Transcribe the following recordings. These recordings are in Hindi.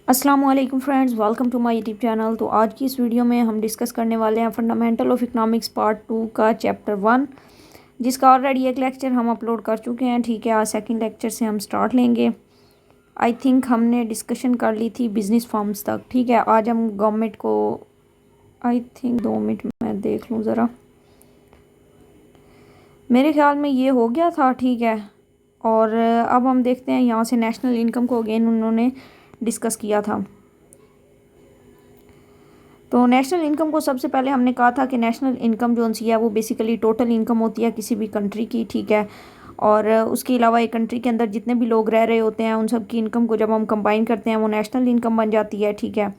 अस्सलाम वालेकुम friends, welcome to my YouTube channel. तो आज की इस वीडियो में हम डिस्कस करने वाले हैं फंडामेंटल ऑफ इकोनॉमिक्स पार्ट 2 का चैप्टर 1, जिसका ऑलरेडी एक लेक्चर हम अपलोड कर चुके हैं। ठीक है, आज सेकंड लेक्चर से हम स्टार्ट लेंगे। आई थिंक हमने डिस्कशन कर ली थी बिजनेस फॉर्म्स तक। ठीक है, आज हम गवर्नमेंट को आई थिंक 2 मिनट में देख लूँ ज़रा, मेरे ख्याल में ये हो गया था। ठीक है, और अब हम देखते हैं यहाँ से नेशनल इनकम को अगेन उन्होंने डिस्कस किया था। तो नेशनल इनकम को सबसे पहले हमने कहा था कि नेशनल इनकम जो सी है वो बेसिकली टोटल इनकम होती है किसी भी कंट्री की। ठीक है, और उसके अलावा एक कंट्री के अंदर जितने भी लोग रह रहे होते हैं उन सब की इनकम को जब हम कंबाइन करते हैं वो नेशनल इनकम बन जाती है। ठीक है,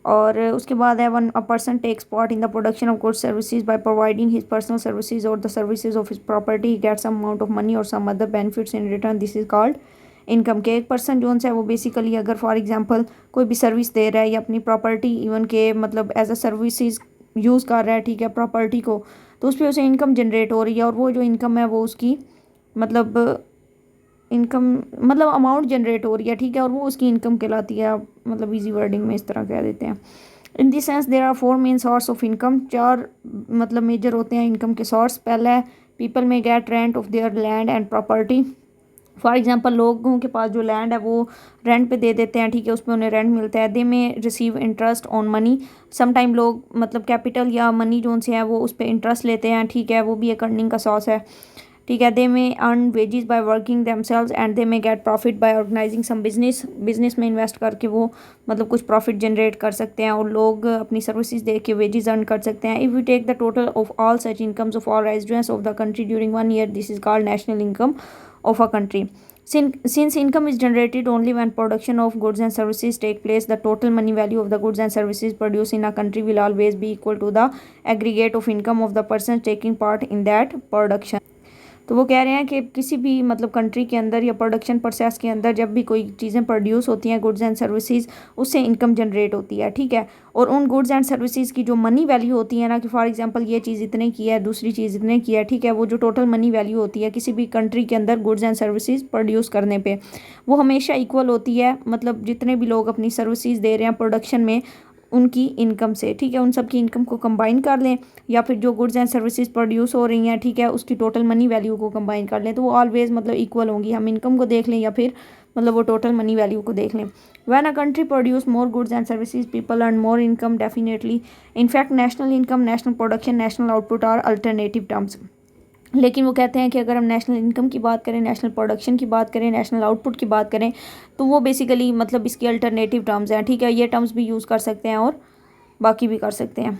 और उसके बाद है when a person takes part in the production of goods services by providing his personal services और the services of his property, he gets some amount of money और some other benefits in return. This is called income. के एक पर्सन जो है वो बेसिकली अगर फॉर एग्जांपल कोई भी सर्विस दे रहा है या अपनी प्रॉपर्टी इवन के मतलब एज अ सर्विसेज यूज़ कर रहा है, ठीक है, प्रॉपर्टी को, तो उस पर उसे इनकम जनरेट हो रही है और वो जो इनकम है वो उसकी मतलब इनकम मतलब अमाउंट जनरेट हो रही है। ठीक है, और वो उसकी इनकम कहलाती है। आप मतलब इजी वर्डिंग में इस तरह कह देते हैं। In this sense there are 4 main source of income. 4 मतलब मेजर होते हैं इनकम के सोर्स। पहला है people may get rent of their land and property. For example लोगों के पास जो लैंड है वो रेंट पे दे देते हैं। ठीक है, उसमें उन्हें रेंट मिलता है। They may receive interest on money. Some time लोग मतलब कैपिटल या मनी जो से है वो उस पर इंटरेस्ट लेते हैं। ठीक है, वो भी एक अर्निंग का सोर्स है। ठीक है, they may earn wages by working themselves and they may get profit by organising some business. Business में इन्वेस्ट करके वो मतलब कुछ प्रॉफिट जनरेट कर सकते हैं और लोग अपनी सर्विसेज दे के वेजेस अर्न कर सकते हैं। If we take the total of all such incomes of all residents of the country during 1 year, this is called national income of a country. Since income is generated only when production of goods and services take place, the total money value of the goods and services produced in a country will always be equal to the aggregate of income of the persons taking part in that production. तो वो कह रहे हैं कि किसी भी मतलब कंट्री के अंदर या प्रोडक्शन प्रोसेस के अंदर जब भी कोई चीज़ें प्रोड्यूस होती हैं गुड्स एंड सर्विसेज, उससे इनकम जनरेट होती है। ठीक है, और उन गुड्स एंड सर्विसेज की जो मनी वैल्यू होती है ना, कि फॉर एग्जांपल ये चीज़ इतने की है, दूसरी चीज़ इतने की है। ठीक है, वो जो टोटल मनी वैल्यू होती है किसी भी कंट्री के अंदर गुड्स एंड सर्विसेज प्रोड्यूस करने पे, वो हमेशा इक्वल होती है। मतलब जितने भी लोग अपनी सर्विसेज दे रहे हैं प्रोडक्शन में उनकी इनकम से। ठीक है, उन सब की इनकम को कंबाइन कर लें या फिर जो गुड्स एंड सर्विसेज प्रोड्यूस हो रही हैं, ठीक है, उसकी टोटल मनी वैल्यू को कंबाइन कर लें तो वो ऑलवेज मतलब इक्वल होंगी। हम इनकम को देख लें या फिर मतलब वो टोटल मनी वैल्यू को देख लें। When a country produce more goods and services people earn more income definitely. In fact national income, national production, national output are alternative terms. लेकिन वो कहते हैं कि अगर हम नेशनल इनकम की बात करें, नेशनल प्रोडक्शन की बात करें, नेशनल आउटपुट की बात करें, तो वो बेसिकली मतलब इसकी अल्टरनेटिव टर्म्स हैं। ठीक है, ये टर्म्स भी यूज़ कर सकते हैं और बाकी भी कर सकते हैं।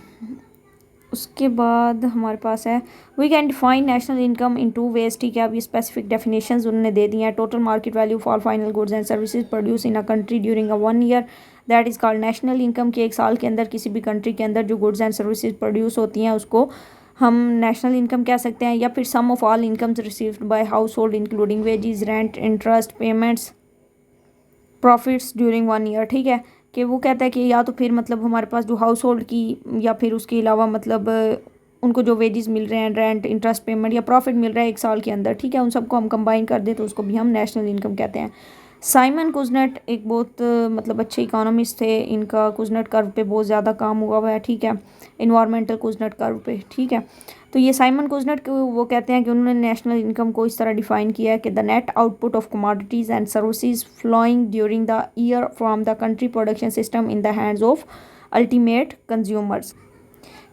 उसके बाद हमारे पास है we can define national income in 2 ways। ठीक है, अब ये स्पेसिफिक डेफिनेशंस उन्होंने दे दी हैं। Total market value for final goods and services produce in a country during a 1 year, that is called national income. के एक साल के अंदर किसी भी कंट्री के अंदर जो गुड्स एंड सर्विसेज प्रोड्यूस होती हैं उसको हम नेशनल इनकम कह सकते हैं। या फिर sum of all incomes received by household including wages, rent, interest payments, profits during 1 year। ठीक है, कि वो कहता है कि या तो फिर मतलब हमारे पास जो हाउस होल्ड की या फिर उसके अलावा मतलब उनको जो वेजेस मिल रहे हैं, रेंट, इंटरेस्ट पेमेंट या प्रॉफिट मिल रहा है एक साल के अंदर, ठीक है, उन सबको हम कंबाइन कर दें तो उसको भी हम नेशनल इनकम कहते हैं। साइमन कुजनेट एक बहुत मतलब अच्छे इकोनॉमिस्ट थे। इनका कुजनेट कर्व पे बहुत ज़्यादा काम हुआ हुआ है। ठीक है, इन्वायरमेंटल कुजनेट कर्व पे। ठीक है, तो ये साइमन कुजनेट को वो कहते हैं कि उन्होंने नेशनल इनकम को इस तरह डिफाइन किया है कि the net output of commodities and services flowing during the year from the country production system in the hands of ultimate consumers.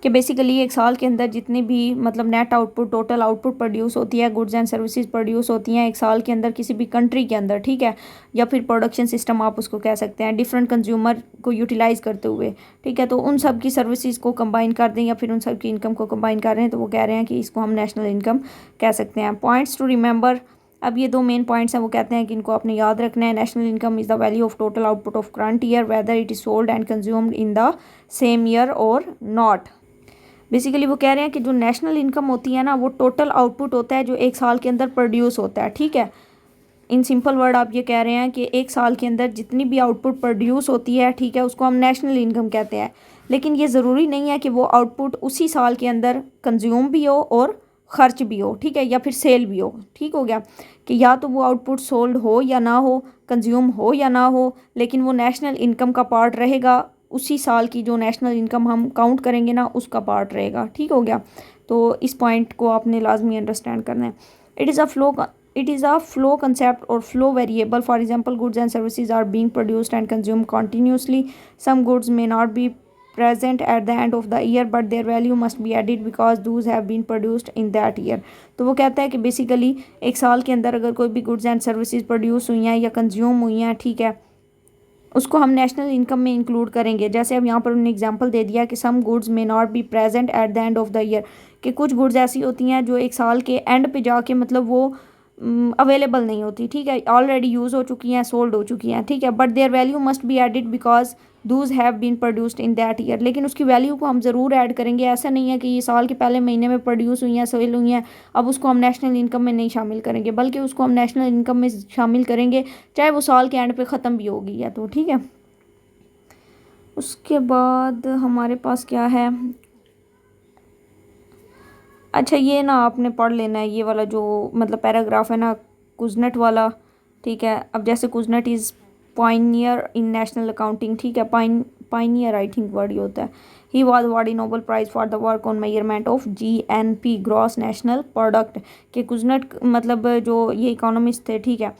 कि बेसिकली एक साल के अंदर जितनी भी मतलब net output, total output produce होती है, गुड्स एंड सर्विसेज प्रोड्यूस होती हैं एक साल के अंदर किसी भी कंट्री के अंदर, ठीक है, या फिर प्रोडक्शन सिस्टम आप उसको कह सकते हैं, डिफरेंट कंज्यूमर को यूटिलाइज करते हुए, ठीक है, तो उन सब की सर्विसेज को कंबाइन कर दें या फिर उन सब की इनकम को कंबाइन कर रहे हैं तो वो कह रहे हैं कि इसको हम नेशनल इनकम कह सकते हैं। पॉइंट्स टू रिमेंबर, अब ये 2 मेन पॉइंट्स हैं, वो कहते हैं कि इनको आपने याद रखना है। National income is the value of total output of current year whether it is sold and consumed in the same year और नॉट। बेसिकली वो कह रहे हैं कि जो नेशनल इनकम होती है ना वो टोटल आउटपुट होता है जो एक साल के अंदर प्रोड्यूस होता है। ठीक है, इन सिंपल वर्ड आप ये कह रहे हैं कि एक साल के अंदर जितनी भी आउटपुट प्रोड्यूस होती है, ठीक है, उसको हम नेशनल इनकम कहते हैं। लेकिन ये ज़रूरी नहीं है कि वो आउटपुट उसी साल के अंदर कंज्यूम भी हो और खर्च भी हो, ठीक है, या फिर सेल भी हो, ठीक हो गया, कि या तो वो आउटपुट सोल्ड हो या ना हो, कंज्यूम हो या ना हो, लेकिन वो नेशनल इनकम का पार्ट रहेगा, उसी साल की जो नेशनल इनकम हम काउंट करेंगे ना उसका पार्ट रहेगा, ठीक हो गया। तो इस पॉइंट को आपने लाजमी अंडरस्टैंड करना है। It is a flow it is a flow concept or flow variable. For example, goods and services are being produced and consumed continuously. Some goods may not be present at the end of the year but their value must be added because those have been produced in that year. तो वो कहता है कि बेसिकली एक साल के अंदर अगर कोई भी गुड्स एंड सर्विसेज प्रोड्यूस हुई हैं या कंज्यूम हुई हैं, ठीक है, उसको हम नेशनल इनकम में इंक्लूड करेंगे। जैसे अब यहाँ पर उन्होंने एग्जांपल दे दिया कि सम गुड्स में not be present at the end of the year, कि कुछ गुड्स ऐसी होती हैं जो एक साल के एंड पे जाके मतलब वो अवेलेबल नहीं होती, ठीक है, ऑलरेडी यूज़ हो चुकी हैं, सोल्ड हो चुकी हैं, ठीक है, but their value must be added because those have been produced in that year. लेकिन उसकी वैल्यू को हम ज़रूर ऐड करेंगे। ऐसा नहीं है कि ये साल के पहले महीने में प्रोड्यूस हुई हैं, सेल हुई हैं, अब उसको हम नेशनल इनकम में नहीं शामिल करेंगे, बल्कि उसको हम नेशनल इनकम में शामिल करेंगे चाहे वो साल के एंड पे ख़त्म भी होगी है तो, ठीक है। उसके बाद हमारे पास क्या है, अच्छा ये ना आपने पढ़ लेना है ये वाला जो मतलब पैराग्राफ है ना कुजनेट वाला, ठीक है। अब जैसे Kuznets is Pioneer in national accounting, ठीक है, पायनियर आई थिंक वर्ड ये होता है। He was awarded Nobel prize for the work on measurement of GNP gross national product, के कुजनेट मतलब जो ये इकोनॉमिस्ट थे, ठीक है,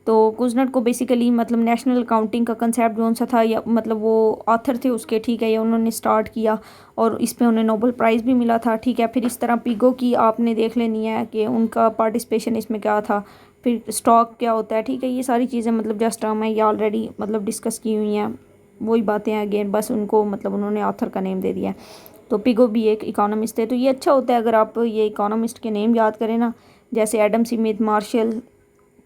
तो कुजनेट को बेसिकली मतलब नेशनल अकाउंटिंग का कंसेप्ट जो सा था या मतलब वो ऑथर थे उसके, ठीक है, ये उन्होंने स्टार्ट किया और इस पे उन्हें नोबेल प्राइज़ भी मिला था, ठीक है। फिर इस तरह पिगो की आपने देख लेनी है कि उनका पार्टिसिपेशन इसमें क्या था, फिर स्टॉक क्या होता है, ठीक है, ये सारी चीज़ें मतलब जस्ट टर्म है, ये ऑलरेडी मतलब डिस्कस की हुई हैं, वही बातें हैं अगेन, बस उनको मतलब उन्होंने ऑथर का नेम दे दिया है। तो पिगो भी एक इकोनॉमिस्ट थे, तो ये अच्छा होता है अगर आप ये इकोनॉमिस्ट के नेम याद करें ना, जैसे एडम स्मिथ, मार्शल,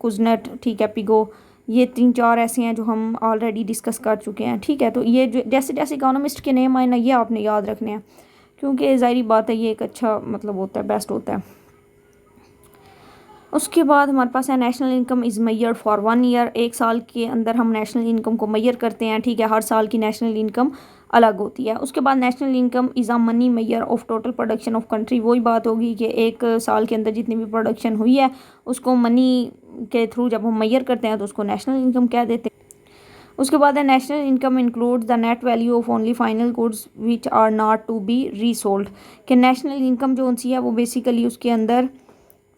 कुजनेट, ठीक है, पिगो, ये 3-4 ऐसे हैं जो हम ऑलरेडी डिस्कस कर चुके हैं, ठीक है। तो ये जो जैसे जैसे इकोनॉमिस्ट के नेम आए ना ये आपने याद रखने हैं, क्योंकि ज़ाहिर बात है ये एक अच्छा मतलब होता है, बेस्ट होता है। उसके बाद हमारे पास है national income is measured for 1 year, एक साल के अंदर हम नेशनल इनकम को मैयर करते हैं, ठीक है, हर साल की नेशनल इनकम अलग होती है। उसके बाद national income is a money measure of total production of country, वही बात होगी कि एक साल के अंदर जितनी भी प्रोडक्शन हुई है उसको मनी के थ्रू जब हम मैयर करते हैं तो उसको नेशनल इनकम कह देते हैं। उसके बाद है national income includes the net value of only final goods which are not to be resold, कि नेशनल इनकम जो उनसी है वो बेसिकली उसके अंदर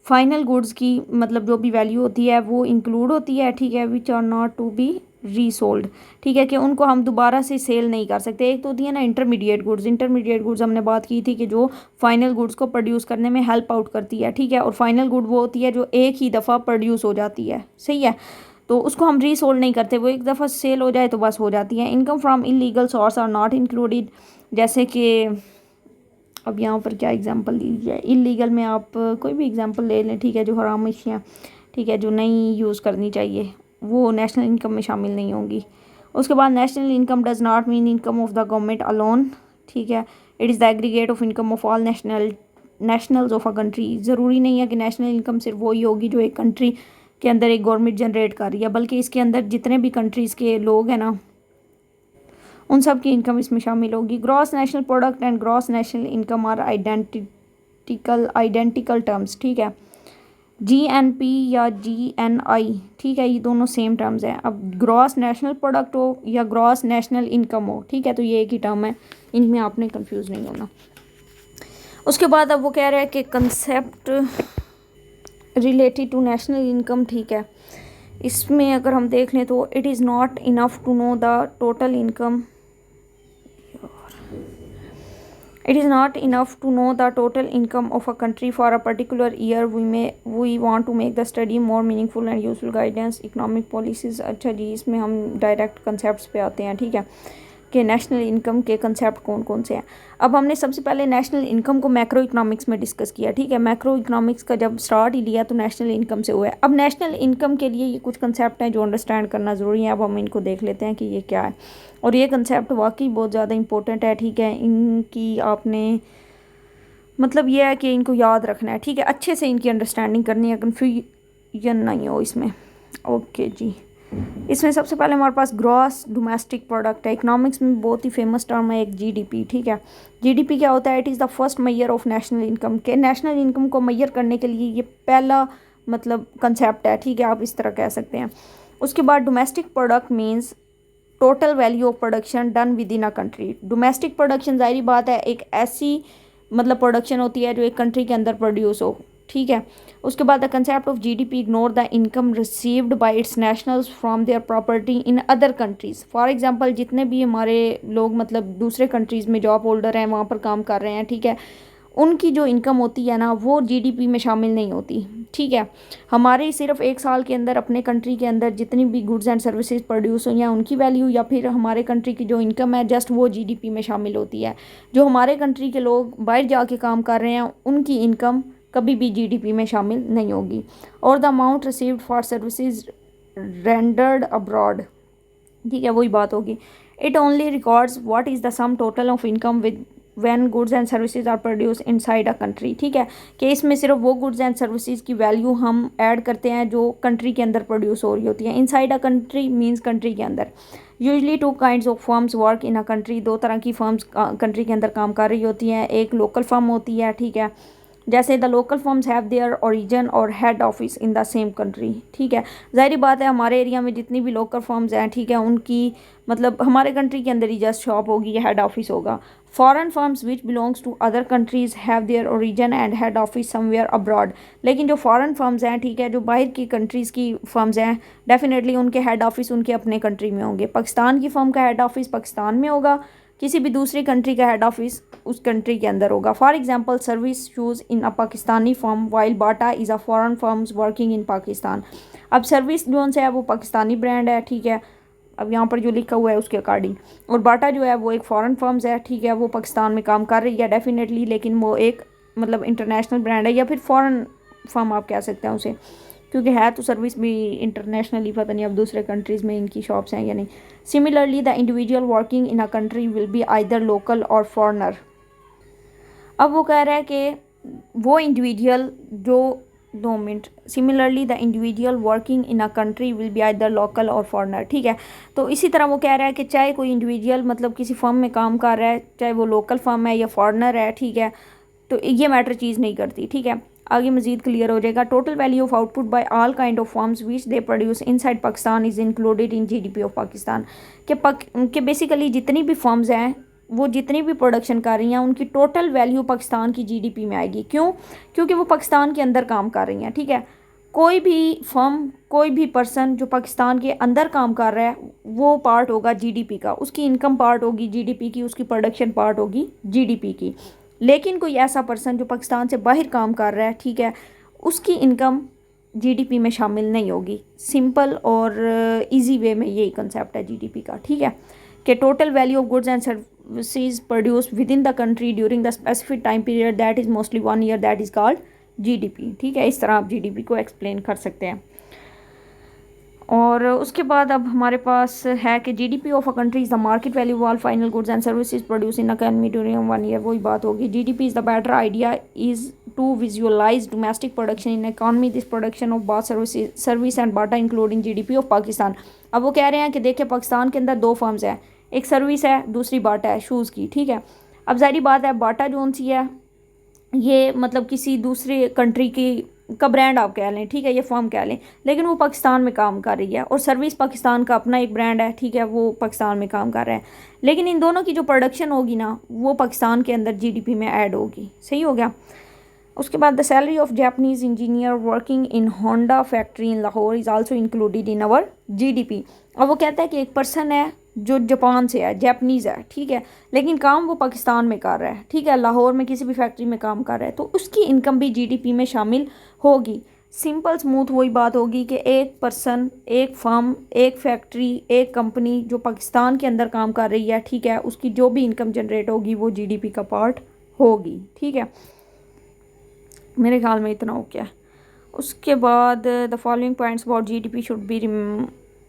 फाइनल गुड्स की मतलब जो भी वैल्यू होती है वो इंक्लूड होती है, ठीक है, which are not to be resold, ठीक है, कि उनको हम दोबारा से सेल नहीं कर सकते। एक तो होती है ना इंटरमीडिएट गुड्स, इंटरमीडिएट गुड्स हमने बात की थी कि जो फाइनल गुड्स को प्रोड्यूस करने में हेल्प आउट करती है, ठीक है, और फाइनल गुड वो होती है जो एक ही दफ़ा प्रोड्यूस हो जाती है, सही है, तो उसको हम रीसोल्ड नहीं करते, वो एक दफ़ा सेल हो जाए तो बस हो जाती है। Income from illegal source are not included, जैसे कि अब यहाँ पर क्या एग्जांपल दीजिए, इलीगल में आप कोई भी एग्जांपल ले लें, ठीक है, जो हराम अशियाँ, ठीक है, जो नहीं यूज़ करनी चाहिए वो नेशनल इनकम में शामिल नहीं होंगी। उसके बाद national income does not mean income of the government alone, ठीक है, it is the aggregate of income of all nationals of a country. ज़रूरी नहीं है कि नेशनल इनकम सिर्फ वही होगी जो एक कंट्री के अंदर एक गवर्नमेंट जनरेट कर रही है, बल्कि इसके अंदर जितने भी कंट्रीज़ के लोग हैं ना उन सब की इनकम इसमें शामिल होगी। Gross national product and gross national income are identical terms, ठीक है, GNP या GNI, ठीक है, ये दोनों सेम टर्म्स हैं। अब ग्रॉस नेशनल प्रोडक्ट हो या ग्रॉस नेशनल इनकम हो, ठीक है, तो ये एक ही टर्म है, इनमें आपने कंफ्यूज नहीं होना। उसके बाद अब वो कह रहे हैं कि concept related to national income, ठीक है, इसमें अगर हम देख लें तो it is not enough to know the total income, it is not enough to know the total income of a country for a particular year. We want to make the study more meaningful and useful guidance economic policies। अच्छा जी, इसमें हम डायरेक्ट कंसेप्ट्स पे आते हैं, ठीक है, कि नेशनल इनकम के कंसेप्ट कौन कौन से हैं। अब हमने सबसे पहले नेशनल इनकम को मैक्रो इकोनॉमिक्स में डिस्कस किया, ठीक है, मैक्रो इकोनॉमिक्स का जब स्टार्ट ही लिया तो नेशनल इनकम से हुआ है। अब नेशनल इनकम के लिए ये कुछ कंसेप्ट हैं जो अंडरस्टैंड करना ज़रूरी है। अब हम इनको देख लेते हैं कि ये क्या है, और ये कंसेप्ट वाकई बहुत ज़्यादा इंपॉर्टेंट है, ठीक है, इनकी आपने मतलब ये है कि इनको याद रखना है, ठीक है, अच्छे से इनकी अंडरस्टैंडिंग करनी है, कन्फ्यूजन नहीं हो इसमें। ओके जी, इसमें सबसे पहले हमारे पास ग्रॉस डोमेस्टिक प्रोडक्ट है। इकोनॉमिक्स में बहुत ही फेमस टर्म है एक जीडीपी, ठीक है। जीडीपी क्या होता है? It is the first major of national income. के नेशनल इनकम को मेजर करने के लिए ये पहला मतलब कंसेप्ट है, ठीक है, आप इस तरह कह सकते हैं। उसके बाद domestic product means total value of production done with in a country. Domestic production जाहिर बात है एक ऐसी मतलब प्रोडक्शन होती है जो एक कंट्री के अंदर प्रोड्यूस हो, ठीक है। उसके बाद the concept of GDP ignore the income received by its nationals from their property in other countries. For example जितने भी हमारे लोग मतलब दूसरे कंट्रीज़ में जॉब होल्डर हैं, वहाँ पर काम कर रहे हैं, ठीक है, उनकी जो इनकम होती है ना वो जीडीपी में शामिल नहीं होती, ठीक है। हमारे सिर्फ एक साल के अंदर अपने कंट्री के अंदर जितनी भी गुड्स एंड सर्विसेज प्रोड्यूस हो या उनकी वैल्यू या फिर हमारे कंट्री की जो इनकम है जस्ट वो जीडीपी में शामिल होती है। जो हमारे कंट्री के लोग बाहर जाके काम कर रहे हैं उनकी इनकम कभी भी जीडीपी में शामिल नहीं होगी। और the amount received for services rendered abroad, ठीक है, वही बात होगी। It only records what is the sum total of income with when goods and services are produce inside a country, ठीक है, कि इसमें सिर्फ वो गुड्स एंड सर्विसेज की वैल्यू हम ऐड करते हैं जो कंट्री के अंदर प्रोड्यूस हो रही होती है। Inside a country means country के अंदर। Usually two kinds of firms work in a country. दो तरह की फर्म्स कंट्री के अंदर काम कर रही होती हैं। एक लोकल फर्म होती है, ठीक है, जैसे the local firms have their origin और head office in the same country, ठीक है। ज़ाहिर बात है हमारे एरिया में जितनी भी लोकल फर्म्स हैं, ठीक है, उनकी मतलब हमारे कंट्री के अंदर ही जस्ट शॉप होगी या हेड ऑफिस होगा। Foreign firms which belongs to other countries have their origin and head office somewhere abroad. लेकिन जो फॉरेन फर्म्स हैं, ठीक है, जो बाहर की कंट्रीज़ की फर्म्स हैं, डेफिनेटली उनके हेड ऑफिस उनके अपने कंट्री में होंगे। पाकिस्तान की फर्म का हेड ऑफिस पाकिस्तान में होगा, किसी भी दूसरी कंट्री का हेड ऑफिस उस कंट्री के अंदर होगा। For example service shoes in a Pakistani firm while Bata is a foreign firms working in Pakistan. अब सर्विस जोन से है वो पाकिस्तानी ब्रांड है, ठीक है, अब यहाँ पर जो लिखा हुआ है उसके अकॉर्डिंग। और बाटा जो है वो एक फ़ॉरेन फर्म्स है, ठीक है, वो पाकिस्तान में काम कर रही है डेफिनेटली, लेकिन वो एक मतलब इंटरनेशनल ब्रांड है या फिर फ़ॉरेन फर्म आप कह सकते हैं उसे, क्योंकि है तो सर्विस भी इंटरनेशनली, पता नहीं अब दूसरे कंट्रीज़ में इनकी शॉप्स हैं या नहीं। Similarly the individual working in a country will be either local और फॉरनर। अब वो कह रहा है कि वो इंडिविजुअल जो 2 minute, similarly the individual working in a country will be either local और फॉरनर, ठीक है। तो इसी तरह वो कह रहा है कि चाहे कोई इंडिविजुअल मतलब किसी फर्म में काम कर रहा है, चाहे वो लोकल फर्म है या फॉरनर है, ठीक है, तो ये मैटर चीज़ नहीं करती, ठीक है। आगे मजीद क्लियर हो जाएगा। Total value of output by all kind of firms which they produce inside Pakistan is included in GDP of Pakistan. के बेसिकली जितनी भी फर्म्स हैं वो जितनी भी प्रोडक्शन कर रही हैं उनकी टोटल वैल्यू पाकिस्तान की जीडीपी में आएगी। क्यों? क्योंकि वो पाकिस्तान के अंदर काम कर रही हैं, ठीक है। कोई भी फर्म, कोई भी पर्सन जो पाकिस्तान के अंदर काम कर रहा है वो पार्ट होगा जीडीपी का, उसकी इनकम पार्ट होगी जीडीपी की, उसकी प्रोडक्शन पार्ट होगी जीडीपी की। लेकिन कोई ऐसा पर्सन जो पाकिस्तान से बाहर काम कर रहा है, ठीक है, उसकी इनकम जीडीपी में शामिल नहीं होगी। सिंपल और इजी वे में यही कंसेप्ट है जीडीपी का, ठीक है, कि total value of goods and services produce with in the country during the specific time period that is mostly 1 year, that is called GDP, ठीक है। इस तरह आप जीडीपी को एक्सप्लेन कर सकते हैं। और उसके बाद अब हमारे पास है कि GDP of a country is the market value all final goods and services produce in economy during 1 year, वही बात होगी। GDP is the better idea is to visualise domestic production in economy, this production of बात सर्विस एंड बाटा इंक्लूडिंग जीडीपी ऑफ पाकिस्तान। अब वो कह रहे हैं कि देखिए पाकिस्तान के अंदर 2 फर्म्स हैं, एक सर्विस है दूसरी बाटा है शूज़ की, ठीक है। अब जाहिर बात है बाटा जो सी है ये मतलब किसी दूसरी कंट्री की का ब्रांड आप कह लें, ठीक है, ये फर्म कह लें, लेकिन वो पाकिस्तान में काम कर रही है। और सर्विस पाकिस्तान का अपना एक ब्रांड है, ठीक है, वो पाकिस्तान में काम कर रहा है। लेकिन इन दोनों की जो प्रोडक्शन होगी ना वो पाकिस्तान के अंदर जीडीपी में ऐड होगी। सही हो गया। उसके बाद the salary of Japanese engineer working in Honda factory in Lahore is also included in our GDP. और वो कहता है कि एक पर्सन है जो जापान से है, जापानीज़ है, ठीक है, लेकिन काम वो पाकिस्तान में कर रहा है, ठीक है, लाहौर में किसी भी फैक्ट्री में काम कर रहा है, तो उसकी इनकम भी जीडीपी में शामिल होगी। सिंपल स्मूथ वही बात होगी कि एक पर्सन, एक फर्म, एक फैक्ट्री, एक कंपनी जो पाकिस्तान के अंदर काम कर रही है, ठीक है, उसकी जो भी इनकम जनरेट होगी वो जीडीपी का पार्ट होगी, ठीक है। मेरे ख्याल में इतना हो गया। उसके बाद the following points about GDP should be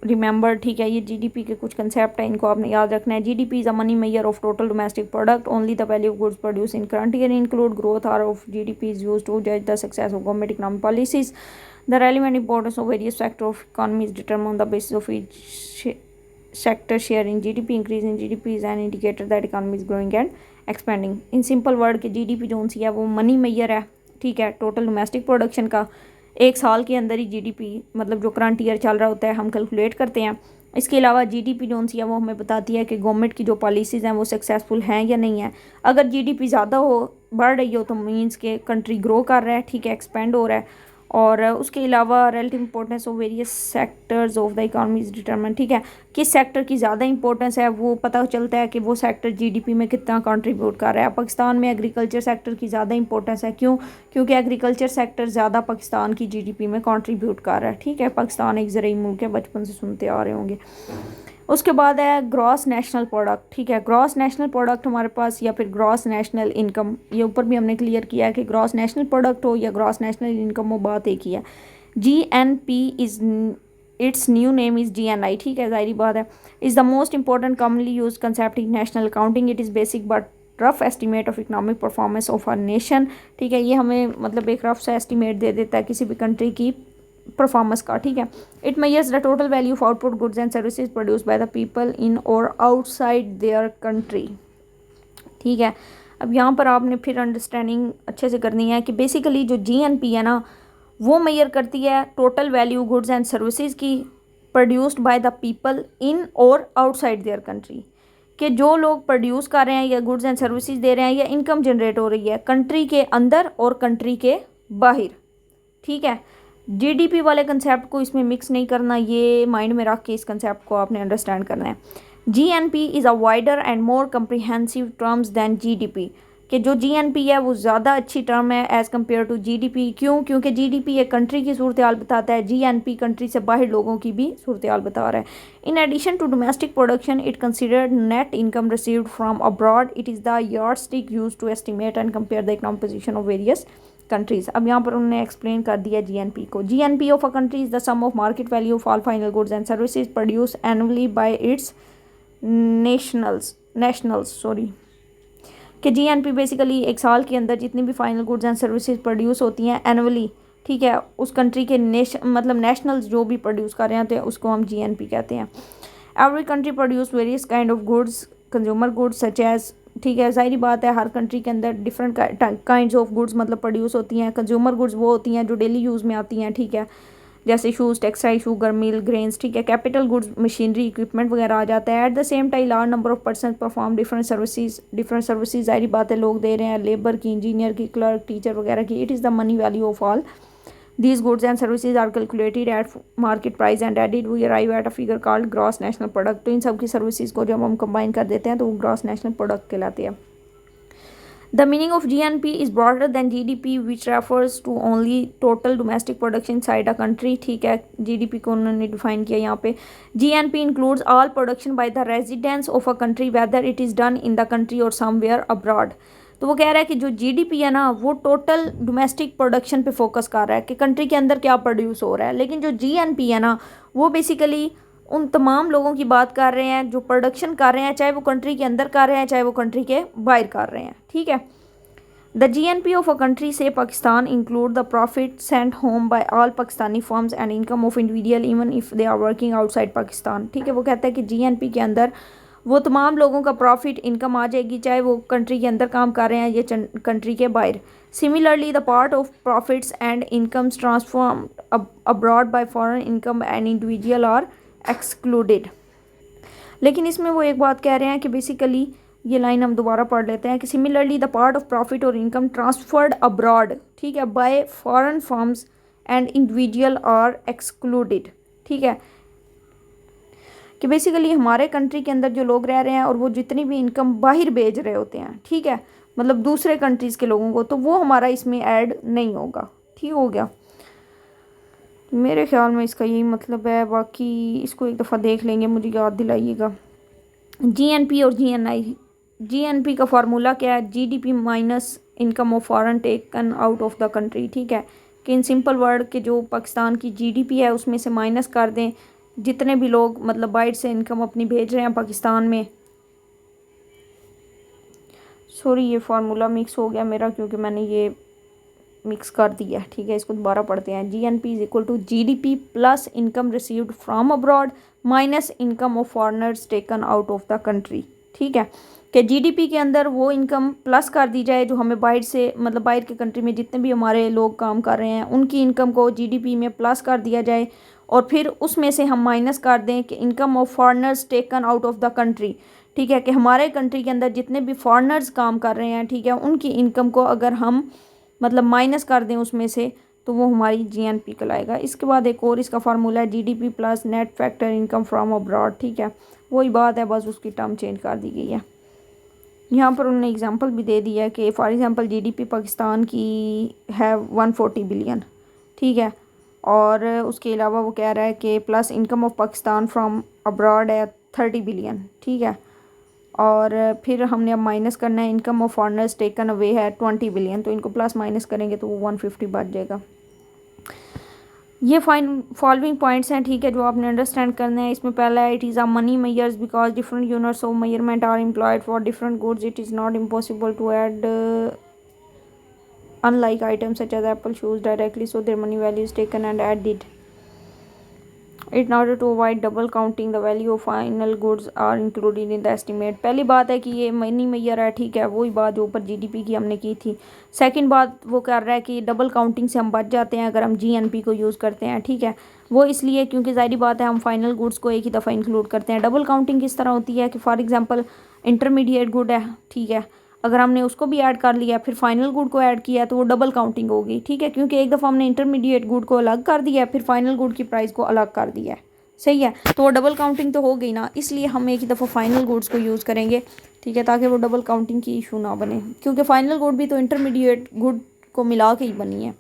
remember, ठीक है। ये जीडीपी के कुछ कंसेप्ट है, इनको आपने याद रखना है। GDP is a money measure of total domestic product. Only the value of goods produce in current year include growth are of GDP is used to जज the success of government economic policies. The relevant importance of various factor of economy is determined on the basis of each sector share in GDP. Increase in GDP is an indicator that economy is growing and expanding. In simple word कि GDP जो सी है वो मनी मेजर है, ठीक है, टोटल डोमेस्टिक प्रोडक्शन का। एक साल के अंदर ही GDP मतलब जो करंट ईयर चल रहा होता है हम कैलकुलेट करते हैं। इसके अलावा GDP जो सी है वो हमें बताती है कि गवर्नमेंट की जो पॉलिसीज़ हैं वो सक्सेसफुल हैं या नहीं है। अगर GDP ज़्यादा हो, बढ़ रही हो, तो मीन्स के कंट्री ग्रो कर रहा है, ठीक है, एक्सपेंड हो रहा है। और उसके अलावा relative importance of various sectors of the economy is determine, ठीक है, किस सेक्टर की ज़्यादा इंपॉर्टेंस है वो पता चलता है कि वो सेक्टर जीडीपी में कितना कंट्रीब्यूट कर रहा है। पाकिस्तान में एग्रीकल्चर सेक्टर की ज़्यादा इंपॉर्टेंस है, क्यों? क्योंकि एग्रीकल्चर सेक्टर ज़्यादा पाकिस्तान की जीडीपी में कंट्रीब्यूट कर रहा है, ठीक है। पाकिस्तान एक ज़रूरी मुल्क है, बचपन से सुनते आ रहे होंगे। उसके बाद है ग्रॉस नेशनल प्रोडक्ट, ठीक है। ग्रॉस नेशनल प्रोडक्ट हमारे पास, या फिर ग्रॉस नेशनल इनकम, ये ऊपर भी हमने क्लियर किया है कि ग्रॉस नेशनल प्रोडक्ट हो या ग्रॉस नेशनल इनकम हो, बात एक ही है। GNP is it's new name is GNI, ठीक है, ज़ाहिर बात है। Is the most important commonly use concept in national accounting. It is basic but rough estimate of economic performance of a nation, ठीक है। ये हमें मतलब एक रफ सा एस्टिमेट दे देता है किसी भी कंट्री की परफॉर्मेंस का, ठीक है। It measures the total value of output goods and services produce by the people in और आउटसाइड देयर कंट्री, ठीक है। अब यहाँ पर आपने फिर अंडरस्टैंडिंग अच्छे से करनी है कि बेसिकली जो जीएनपी है ना वो मेजर करती है total value goods and services की produced by the people in और आउटसाइड देयर कंट्री, कि जो लोग प्रोड्यूस कर रहे हैं या गुड्स एंड सर्विसेज दे रहे हैं या इनकम जनरेट हो रही है कंट्री के अंदर और कंट्री के बाहर, ठीक है। जीडीपी वाले कंसेप्ट को इसमें मिक्स नहीं करना, ये माइंड में रख के इस कंसेप्ट को आपने अंडरस्टैंड करना है। GNP is a wider and more comprehensive terms than GDP, कि जो जीएनपी है वो ज़्यादा अच्छी टर्म है एज़ कम्पेयर टू जीडीपी। क्यों? क्योंकि जीडीपी एक कंट्री की सूरत हाल बताता है, जीएनपी कंट्री से बाहर लोगों की भी सूरत हाल बता रहा है। In addition to domestic production it considered net income received from abroad. It is the yardstick used to estimate and compare the economic position of various countries. अब यहाँ पर उन्होंने एक्सप्लेन कर दिया जीएनपी को। GNP of a country is the sum of market value of all final goods and services produce annually by its nationals कि जीएनपी बेसिकली एक साल के अंदर जितनी भी final goods and services produce होती हैं एनुअली, ठीक है, उस कंट्री के मतलब नेशनल्स जो भी प्रोड्यूस कर रहे हैं उसको हम जीएनपी कहते हैं। Every country produce various kind of goods, consumer goods such as, ठीक है, ज़ाहिर बात है हर कंट्री के अंदर डिफरेंट काइंड्स ऑफ गुड्स मतलब प्रोड्यूस होती हैं। कंज्यूमर गुड्स वो होती हैं जो डेली यूज़ में आती हैं, ठीक है, जैसे shoes, textile, sugar mill, grains, ठीक है। कैपिटल गुड्स मशीनरी इक्विपमेंट वगैरह आ जाता है। At the same time large number of person perform different services ज़ाहिर बात है लोग दे रहे हैं, लेबर की, इंजीनियर की, क्लर्क, टीचर वगैरह की। It is the money value of all these goods and services are calculated at market price and added we arrive at a figure called gross national product। तो इन सब की सर्विसेज को जब हम कंबाइन कर देते हैं तो वो ग्रॉस नेशनल प्रोडक्ट कहलाते हैं। The meaning of GNP is broader than GDP which refers to only total domestic production inside a country, ठीक है। GDP को उन्होंने डिफाइन किया यहाँ पे। GNP includes all production by the residents of a country whether it is done in the country or somewhere abroad। तो वो कह रहा है कि जो जीडीपी है ना वो टोटल डोमेस्टिक प्रोडक्शन पे फोकस कर रहा है कि कंट्री के अंदर क्या प्रोड्यूस हो रहा है, लेकिन जो जीएनपी है ना वो बेसिकली उन तमाम लोगों की बात कर रहे हैं जो प्रोडक्शन कर रहे हैं, चाहे वो कंट्री के अंदर कर रहे हैं चाहे वो कंट्री के बाहर कर रहे हैं, ठीक है। The GNP of a country से Pakistan include the profit sent home by all Pakistani firms and income of individual even if they are working outside Pakistan, ठीक है। वो कहता है कि जीएनपी के अंदर वो तमाम लोगों का प्रॉफिट इनकम आ जाएगी चाहे वो कंट्री के अंदर काम कर रहे हैं या कंट्री के बाहर। Similarly the part of profits and incomes transform abroad by foreign income and individual are excluded. लेकिन इसमें वो एक बात कह रहे हैं कि बेसिकली ये लाइन हम दोबारा पढ़ लेते हैं कि similarly the part of profit और इनकम ट्रांसफर्ड अब्रॉड, ठीक है, by foreign firms and individual are excluded, ठीक है, कि बेसिकली हमारे कंट्री के अंदर जो लोग रह रहे हैं और वो जितनी भी इनकम बाहर भेज रहे होते हैं, ठीक है, मतलब दूसरे कंट्रीज़ के लोगों को, तो वो हमारा इसमें ऐड नहीं होगा, ठीक हो गया। मेरे ख्याल में इसका यही मतलब है, बाकी इसको एक दफ़ा देख लेंगे, मुझे याद दिलाइएगा। जीएनपी और जीएनआई, जीएनपी का फार्मूला क्या है? GDP minus income of foreign taken out of the country, ठीक है, कि इन सिंपल वर्ड के जो पाकिस्तान की जीडीपी है उसमें से माइनस कर दें जितने भी लोग मतलब बाहर से इनकम अपनी भेज रहे हैं पाकिस्तान में, सॉरी ये फार्मूला मिक्स हो गया मेरा क्योंकि मैंने ये मिक्स कर दिया, ठीक है। इसको दोबारा पढ़ते हैं। GNP is equal to GDP plus income received from abroad minus income of foreigners taken out of the country, ठीक है। कि GDP के अंदर वो इनकम प्लस कर दी जाए जो हमें बाहर से मतलब बाहर के कंट्री में जितने भी हमारे लोग काम कर रहे हैं उनकी इनकम को GDP में प्लस कर दिया जाए, और फिर उसमें से हम माइनस कर दें कि income of foreigners taken out of the country, ठीक है। कि हमारे कंट्री के अंदर जितने भी फॉरेनर्स काम कर रहे हैं, ठीक है, उनकी इनकम को अगर हम मतलब माइनस कर दें उसमें से, तो वो हमारी GNP कहलाएगा। इसके बाद एक और इसका फार्मूला है GDP plus net factor income from abroad, ठीक है। वही बात है, बस उसकी टर्म चेंज कर दी गई है। यहाँ पर उन्होंने एग्जांपल भी दे दिया है कि फॉर एग्जांपल GDP पाकिस्तान की है 140 बिलियन, ठीक है, और उसके अलावा वो कह रहा है कि plus income of Pakistan from abroad है 30 बिलियन, ठीक है। और फिर हमने अब माइनस करना है, income of foreigners taken away है 20 बिलियन, तो इनको प्लस माइनस करेंगे तो वो 150 बच जाएगा। ये फॉलोइंग पॉइंट्स हैं, ठीक है, जो आपने अंडरस्टैंड करने हैं। इसमें पहला है it is a money measures because different units of measurement are employed for different goods it is not impossible to add unlike items such as apple shoes directly, so their money value is taken and added in order to avoid double counting. The value of final goods are included in the estimate. पहली बात है कि ये मनी मेजर है, ठीक है, वही बात जो ऊपर GDP की हमने की थी। सेकंड बात वो कर रहा है कि डबल काउंटिंग से हम बच जाते हैं अगर हम GNP को यूज़ करते हैं, ठीक है। वो इसलिए क्योंकि ज़ाहिर बात है हम फाइनल गुड्स को एक ही दफ़ा इंक्लूड करते हैं। डबल काउंटिंग किस तरह होती है कि फॉर एग्जांपल इंटरमीडिएट गुड है, ठीक है, अगर हमने उसको भी ऐड कर लिया फिर फाइनल गुड को ऐड किया तो वो डबल काउंटिंग होगी, ठीक है, क्योंकि एक दफ़ा हमने इंटरमीडिएट गुड को अलग कर दिया फिर फाइनल गुड की प्राइस को अलग कर दिया है, सही है, तो वो डबल काउंटिंग तो हो गई ना। इसलिए हम एक ही दफ़ा फाइनल गुड्स को यूज़ करेंगे, ठीक है, ताकि वो डबल काउंटिंग की इशू ना बने, क्योंकि फाइनल गुड भी तो इंटरमीडिएट गुड को मिला के ही बनी है।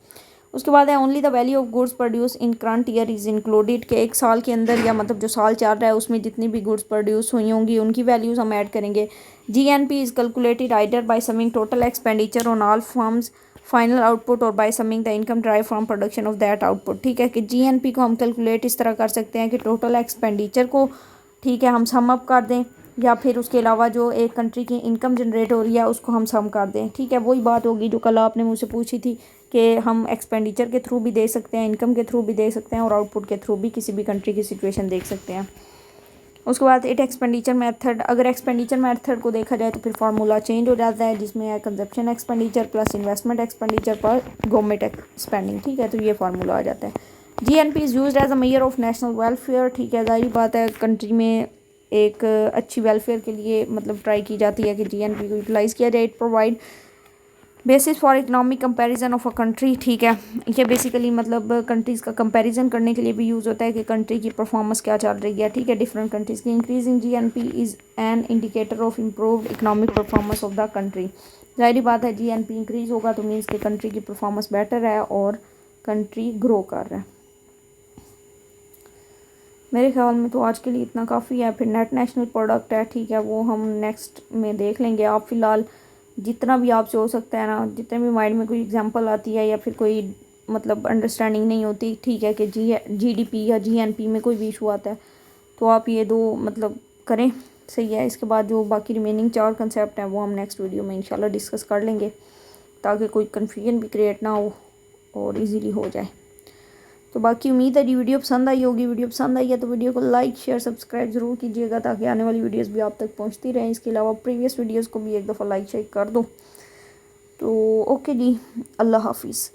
उसके बाद है only the value of goods produce in current year is included, के एक साल के अंदर या मतलब जो साल चल रहा है उसमें जितनी भी गुड्स प्रोड्यूस हुई होंगी उनकी वैल्यूज़ हम ऐड करेंगे। GNP is calculated either by summing total expenditure on all firms final output और by summing the income drive from production of that output, ठीक है। कि GNP को हम कैलकुलेट इस तरह कर सकते हैं कि टोटल एक्सपेंडिचर को, ठीक है, हम सम अप कर दें, या फिर उसके अलावा जो एक कंट्री की इनकम जनरेट हो रही है उसको हम सम कर दें, ठीक है। वही बात होगी जो कल आपने मुझसे पूछी थी कि हम एक्सपेंडिचर के थ्रू भी दे सकते हैं, इनकम के थ्रू भी दे सकते हैं, और आउटपुट के थ्रू भी किसी भी कंट्री की सिचुएशन देख सकते हैं। उसके बाद इट एक्सपेंडिचर मेथड, अगर एक्सपेंडिचर मेथड को देखा जाए तो फिर फार्मूला चेंज हो जाता है, जिसमें है consumption expenditure plus investment expenditure पर गवर्नमेंट स्पेंडिंग, ठीक है, तो ये फार्मूला आ जाता है। GNP is used as a measure of national welfare, ठीक है, जाहिर बात है कंट्री में एक अच्छी वेलफेयर के लिए मतलब ट्राई की जाती है कि GNP को यूटिलाइज़ किया जाए। It provide basis for economic comparison of a country, ठीक है, ये बेसिकली मतलब कंट्रीज़ का कंपैरिजन करने के लिए भी यूज़ होता है कि कंट्री की परफॉर्मेंस क्या चल रही है, ठीक है, डिफरेंट कंट्रीज़ की। Increasing GNP is an indicator of improved economic performance of the country. जाहिर बात है GNP इंक्रीज़ होगा तो मीन्स कि कंट्री की परफॉर्मेंस बेटर है और कंट्री ग्रो कर रहा है। मेरे ख्याल में तो आज के लिए इतना काफ़ी है। फिर नेट नेशनल प्रोडक्ट है, ठीक है, वो हम नेक्स्ट में देख लेंगे। आप फ़िलहाल जितना भी आपसे हो सकता है ना, जितने भी माइंड में कोई एग्जांपल आती है या फिर कोई मतलब अंडरस्टैंडिंग नहीं होती, ठीक है, कि GDP या GNP में कोई भी इशू आता है तो आप ये दो मतलब करें, सही है। इसके बाद जो बाकी रिमेनिंग 4 कंसेप्ट हैं वो हम नेक्स्ट वीडियो में इंशाल्लाह डिस्कस कर लेंगे ताकि कोई कन्फ्यूजन भी क्रिएट ना हो और ईज़िली हो जाए। तो बाकी उम्मीद है जी वीडियो पसंद आई होगी। वीडियो पसंद आई है तो वीडियो को लाइक शेयर सब्सक्राइब ज़रूर कीजिएगा ताकि आने वाली वीडियोस भी आप तक पहुंचती रहें। इसके अलावा प्रीवियस वीडियोस को भी एक दफ़ा लाइक शेयर कर दो। तो ओके जी, अल्लाह हाफिज़।